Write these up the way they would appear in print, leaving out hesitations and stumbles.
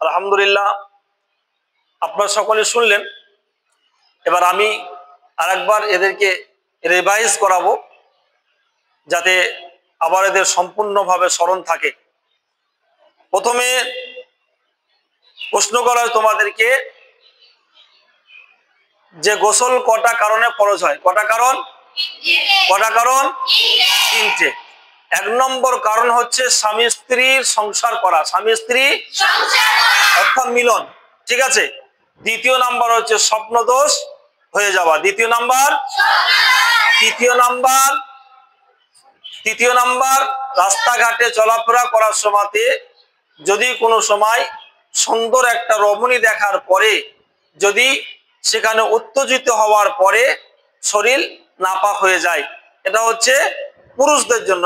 আলহামদুলিল্লাহ, আপনারা সকলে শুনলেন। এবার আমি আরেকবার এদেরকে রিভাইজ করাবো, যাতে আবার এদের সম্পূর্ণভাবে স্মরণ থাকে। প্রথমে প্রশ্ন করা তোমাদেরকে যে গোসল কটা কারণে ফরজ হয়? কটা কারণ? তিনটে। এক নম্বর কারণ হচ্ছে স্বামী স্ত্রীর সংসার করা, স্বামী স্ত্রী অর্থাৎ মিলন, ঠিক আছে। দ্বিতীয় নাম্বার হচ্ছে স্বপ্ন দোষ হয়ে যাওয়া। তৃতীয় নাম্বার রাস্তাঘাটে চলাফেরা করার সময়তে যদি কোনো সময় সুন্দর একটা রমণী দেখার পরে যদি সেখানে উত্তেজিত হওয়ার পরে শরীর নাপাক হয়ে যায়, এটা হচ্ছে পুরুষদের জন্য,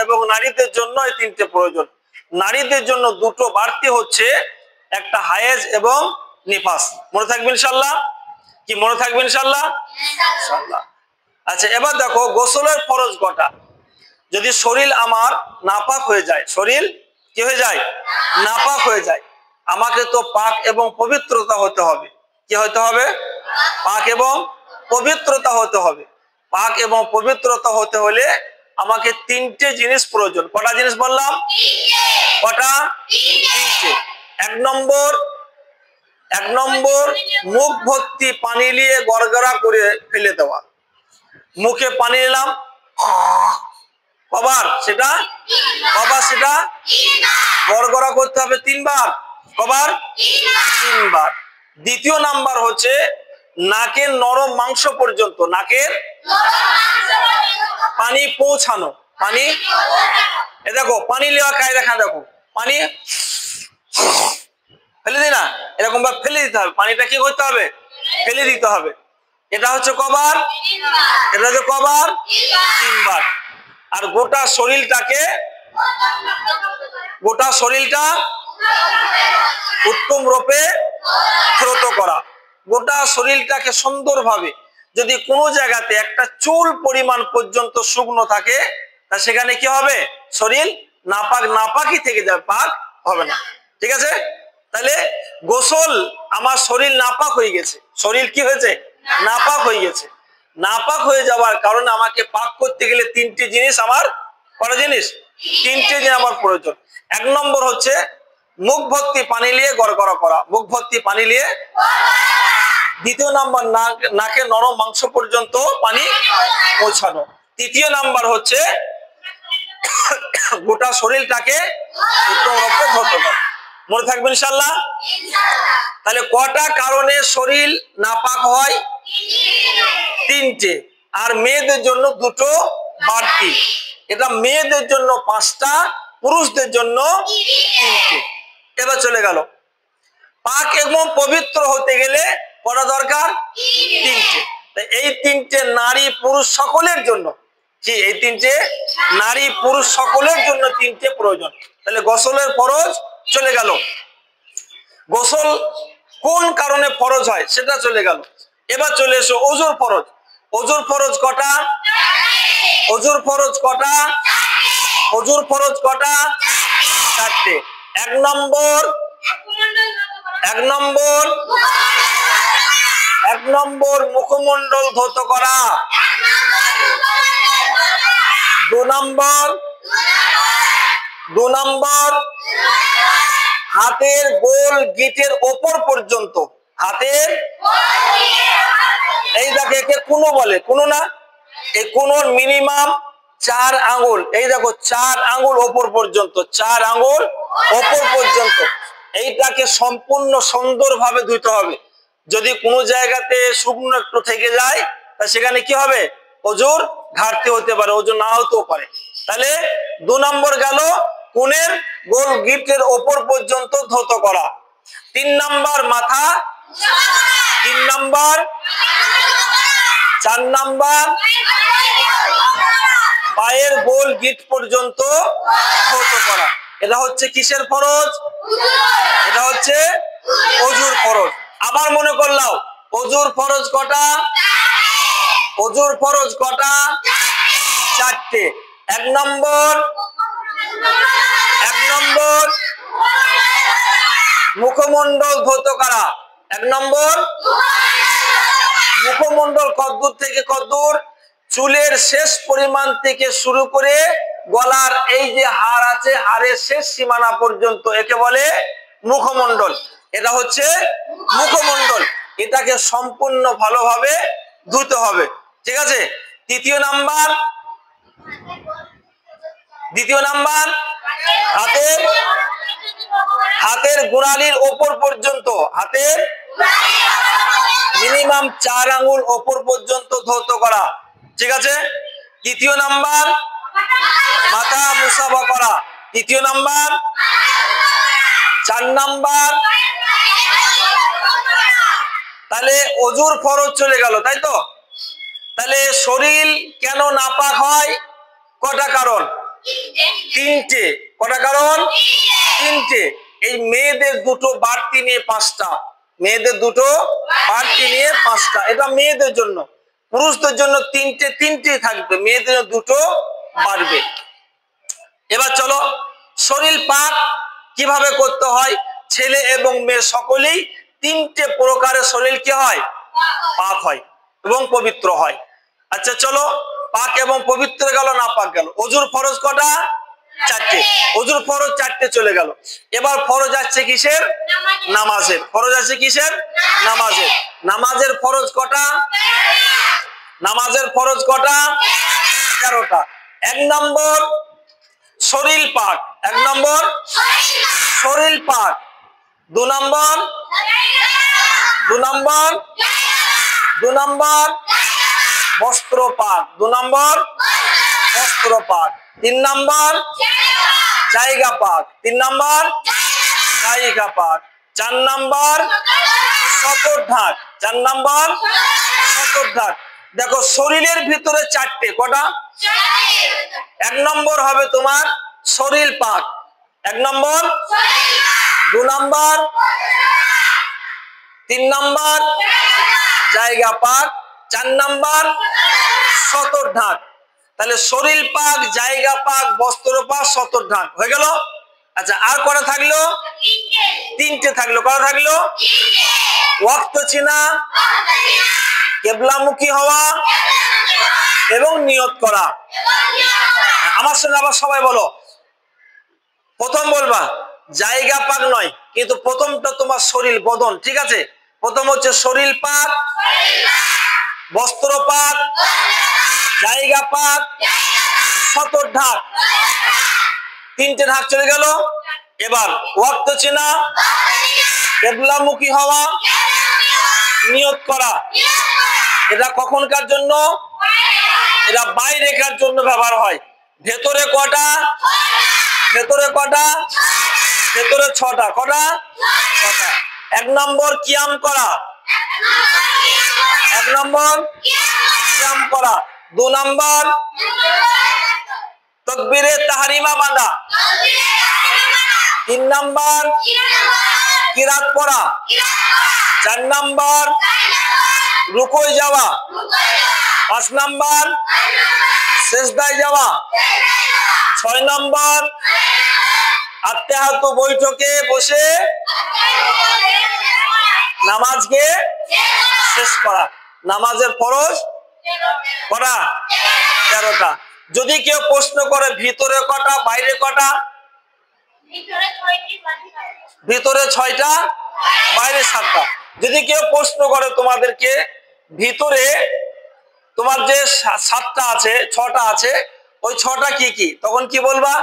এবং নারীদের জন্য এই তিনটে প্রয়োজন। নারীদের জন্য দুটো বাড়তি হচ্ছে, একটা হায়েজ এবং নিফাস। মনে থাকবে ইনশাল্লাহ? কি মনে থাকবে ইনশাল্লাহ? আচ্ছা, এবার দেখো গোসলের ফরজ কটা। যদি শরীর আমার নাপাক হয়ে যায়, শরীর কি হয়ে যায়? নাপাক হয়ে যায়, আমাকে তো পাক এবং পবিত্রতা হতে হবে। কি হতে হবে? পাক এবং পবিত্রতা হতে হবে। পাক এবং পবিত্রতা হতে হলে আমাকে তিনটে জিনিস প্রয়োজন। কটা জিনিস বললাম? কটা? তিনটে। এক নম্বর মুখ ভর্তি পানি নিয়ে গড়গড়া করে ফেলে দেওয়া। মুখে পানি নিলাম, কবার? সেটা গড়গড়া করতে হবে তিনবার। কবার? তিনবার। দ্বিতীয় নাম্বার হচ্ছে নাকের নরম মাংস পর্যন্ত, নাকের পানি পৌঁছানো। পানি, এ দেখো পানি নেওয়া কায়দা, দেখো পানি ফেলে দিই না, এরকম ভাবে ফেলে দিতে হবে। পানিটা কি করতে হবে? ফেলে দিতে হবে। এটা হচ্ছে কবার? এটা হচ্ছে কবার? তিনবার। আর গোটা শরীরটা উত্তম রূপে ধৌত করা। গোটা শরীরটাকে সুন্দরভাবে, যদি কোনো জায়গাতে একটা চুল পরিমাণ পর্যন্ত শুকনো থাকে, তা সেখানে কি হবে? শরীর নাপাকই থেকে যাবে, পাক হবে না, ঠিক আছে। তাহলে গোসল, আমার শরীর নাপাক হয়ে গেছে, শরীর কি হয়েছে? নাপাক হয়ে গেছে। নাপাক হয়ে যাওয়ার কারণে আমাকে পাক করতে গেলে তিনটে জিনিস আমার, কটা জিনিস? তিনটে জিনিস আমার প্রয়োজন। এক নম্বর হচ্ছে মুখ ভর্তি পানি নিয়ে গড়গড়া করা, মুখ ভর্তি পানি নিয়ে। দ্বিতীয় নাম্বার নাকের নরম মাংস পর্যন্ত পানি পৌঁছানো। তৃতীয় নাম্বার হচ্ছে গোটা শরীরটাকে উত্তম রূপে ধৌত করা। মনে থাকবে ইনশাআল্লাহ? তাহলে কটা কারণে শরীর নাপাক হয়? তিনটে। আর মেয়েদের জন্য দুটো বাড়তি। এটা মেয়েদের জন্য 5টা, পুরুষদের জন্য 3টে। এবার চলে গেল, পাক এবং পবিত্র হতে গেলে কটা দরকার? 3টে। এই 3টে নারী পুরুষ সকলের জন্য, কি এই 3টে নারী পুরুষ সকলের জন্য 3টে প্রয়োজন। তাহলে গোসলের ফরজ চলে গেল। গোসল কোন কারণে ফরজ হয় সেটা চলে গেল। এবার চলে এসো ওযুর ফরজ। ওযুর ফরজ কটা? ওযুর ফরজ কটা? 4টে। এক নম্বর মুখমণ্ডল ধৌত করা। 2 নম্বর হাতের গোল গিটের ওপর পর্যন্ত, হাতের, এই দেখো একে কুনো বলে, কুনো না, এই কুনোর মিনিমাম 4 আঙ্গুল, এই দেখো 4 আঙ্গুল ওপর পর্যন্ত, 4 আঙ্গুল ওপর পর্যন্ত। এইটাকে সম্পূর্ণ সুন্দরভাবে ধুইতে হবে। যদি কোনো জায়গাতে শুকনো একটু থেকে যায়, তা সেখানে কি হবে? ওযুর ঘাটতি হতে পারে, ওযু না হতেও পারে। তাহলে 2 নম্বর গেল কোণের গোল গিটের ওপর পর্যন্ত ধৌত করা। 3 নম্বর মাথা, 4 নম্বর পায়ের গোল গিট পর্যন্ত ধৌত করা। এটা হচ্ছে কিসের ফরজ? এটা হচ্ছে ওযুর ফরজ। আবার মনে করলাম ওযুর ফরজ কটা? 4টে। এক নম্বর মুখমণ্ডল ধৌত করা। 1 নম্বর মুখমণ্ডল কতদূর থেকে কতদূর? চুলের শেষ পরিমাণ থেকে শুরু করে গলার এই যে হাড় আছে, হাড়ের শেষ সীমানা পর্যন্ত, একে বলে মুখমণ্ডল। এটা হচ্ছে মুখমণ্ডল। এটাকে সম্পূর্ণ ভালোভাবে ধুতে হবে, ঠিক আছে? দ্বিতীয় নাম্বার হাতের গোড়ালির ওপর পর্যন্ত, হাতের মিনিমাম 4 আঙ্গুল ওপর পর্যন্ত ধৌত করা, ঠিক আছে? তৃতীয় নাম্বার মাথা মুসাফা করা। তৃতীয় নাম্বার। 4 নাম্বার তাহলে অজুর ফরজ চলে গেল, তাই তো? তাহলে শরীর কেন নাপাক হয়? কটা কারণ? 3টে। কটা কারণ? 3টে। এই মেয়েদের দুটো বাড়তি নিয়ে 5টা, মেয়েদের দুটো বাড়তি নিয়ে 5টা, এটা মেয়েদের জন্য। পুরুষদের জন্য 3টে থাকবে, মেয়েদের দুটো বাড়বে। এবার চলো শরীর পাক কিভাবে করতে হয়। ছেলে এবং মেয়ে সকলেই 3টে প্রকারের শরীর কি হয়? পাক হয় এবং পবিত্র হয়। আচ্ছা চলো, পাক এবং পবিত্র গেল, না পাক গেল। অজুর ফরজ কটা? 4টে। অজুর ফরজ 4টে চলে গেল। এবার ফরজ আছে কিসের? নামাজের। ফরজ আছে কিসের? নামাজের। নামাজের ফরজ কটা? নামাজের ফরজ কটা? 13টা। 1 নম্বর শরীর পাক। 1 নম্বর শরীর পাক। 2 নম্বর বস্ত্র পাক। 2 নম্বর বস্ত্র পাক। 3 নম্বর জায়গা পাক। 3 নম্বর জায়গা পাক। 4 নম্বর সতর ঢাক। 4 নম্বর সতর ঢাক। দেখো শরীরের ভিতরে 4টে। কটা? 1 নম্বর হবে তোমার শরীর পাক। 1 নম্বর। 2 নম্বর। 3 নম্বর জায়গা পাক। 4 নম্বর সতর ঢাক। তাহলে শরীর পাক, জায়গা পাক, বস্ত্র পাক, সতর ঢাক হয়ে গেল। আচ্ছা আর কটা থাকলো? 3টে থাকলো। কটা থাকলো? ওয়াক্ত চিনা, কিবলামুখী হওয়া এবং নিয়ত করা। আমার সঙ্গে আবার সবাই বলো। প্রথম বলবা জায়গা পাক নয়, কিন্তু প্রথমটা তোমার শরীর বদন, ঠিক আছে? প্রথম হচ্ছে শরীর পাক, বস্ত্র পাক, জায়গা পাক, সতর ঢাক। 3টে ঢাক চলে গেল। এবার ওয়াক্ত চেনা, কিবলামুখী হওয়া, নিয়ত করা। এটা কখনকার জন্য? এটা বাইরেকার জন্য ব্যবহার হয়। ভেতরে কটা? ভেতরে কটা? ভেতরে 6টা। কটা? 6টা। 1 নম্বর কিয়াম করা। 1 নম্বর কিয়াম করা। 2 নম্বর তাকবীরে তাহরিমা বাঁধা। 3 নম্বর কিরাত পড়া। 4 নম্বর রুকুয় যাওয়া। 5 নম্বর সিজদায় যাওয়া। 6 নম্বর আত্তাহিয়াতু বৈঠকে বসে নামাজকে শেষ করা। নামাজের ফরজ কটা? 13টা। যদি কেউ প্রশ্ন করে ভিতরে কটা, বাইরে কটা? ভিতরে 6টা, বাইরে 7টা। যদি কেউ প্রশ্ন করে তোমাদেরকে ভিতরে তোমার যে 7টা আছে, 6টা আছে, ওই 6টা কি কি, তখন কি বলবা?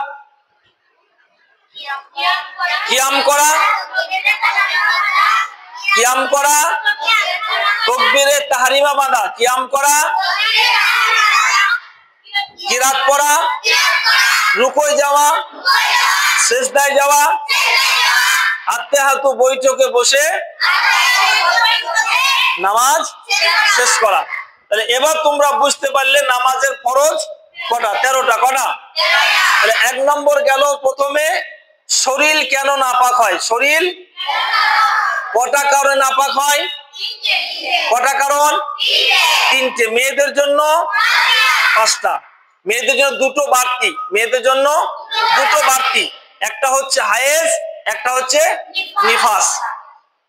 কিয়াম করা, কিয়াম করা, তাকবীরে তাহরিমা বাঁধা, কিয়াম করা, কিরাত পড়া, রুকুয় যাওয়া, সিজদায় যাওয়া, আত্তাহিয়াতু বৈঠকে বসে নামাজ শেষ করা। তাহলে এবার তোমরা বুঝতে পারলে নামাজের ফরজ কটা? 13টা। কটা? তাহলে 1 নম্বর গেল। প্রথমে শরীর কেন নাপাক হয়? শরীর কটা কারণে নাপাক হয়? কটা কারণ? 3টে। মেয়েদের জন্য 5টা। মেয়েদের জন্য 2টো বাড়তি। মেয়েদের জন্য 2টো বাড়তি। একটা হচ্ছে হায়েজ, একটা হচ্ছে নিফাস।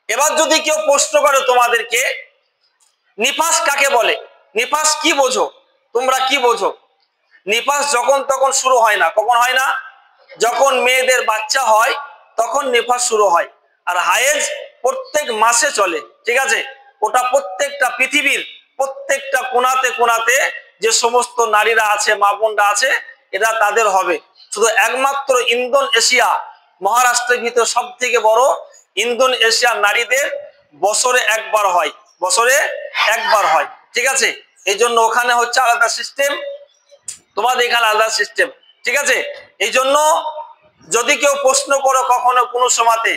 এবার যদি কেউ প্রশ্ন করে তোমাদেরকে নিফাস কাকে বলে, নিফাস কি বোঝো, তোমরা কি বোঝো? নিফাস যখন তখন শুরু হয় না। কখন হয় না? যখন মেয়েদের বাচ্চা হয় তখন নিফাস শুরু হয়। আর হায়েজ প্রত্যেক মাসে চলে, ঠিক আছে? ওটা প্রত্যেকটা পৃথিবীর প্রত্যেকটা কোণাতে কোণাতে যে সমস্ত নারীরা আছে, মা বোনরা আছে, এটা তাদের হবে। শুধু একমাত্র ইন্দোনেশিয়া মহারাষ্ট্রের ভিতর সব থেকে বড় ইন্দোনেশিয়ার নারীদের বছরে একবার হয়, বছরে একবার হয়, ঠিক আছে? এই জন্য ওখানে হচ্ছে আলাদা সিস্টেম, তোমাদের এখানে আলাদা সিস্টেম, ঠিক আছে? এই জন্য যদি কেউ প্রশ্ন করো কখনো কোনো সময়তে,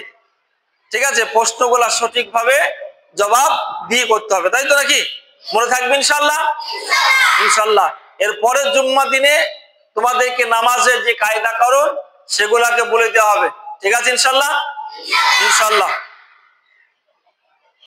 ঠিক আছে, প্রশ্নগুলা সঠিকভাবে জবাব দিয়ে করতে হবে, তাই তো নাকি? মনে থাকবে ইনশাল্লাহ? ইনশাল্লাহ। এর পরের জুম্মা দিনে তোমাদেরকে নামাজের যে কায়দা কারণ সেগুলাকে বলে দেওয়া হবে, ঠিক আছে ইনশাল্লাহ? ইনশাল্লাহ।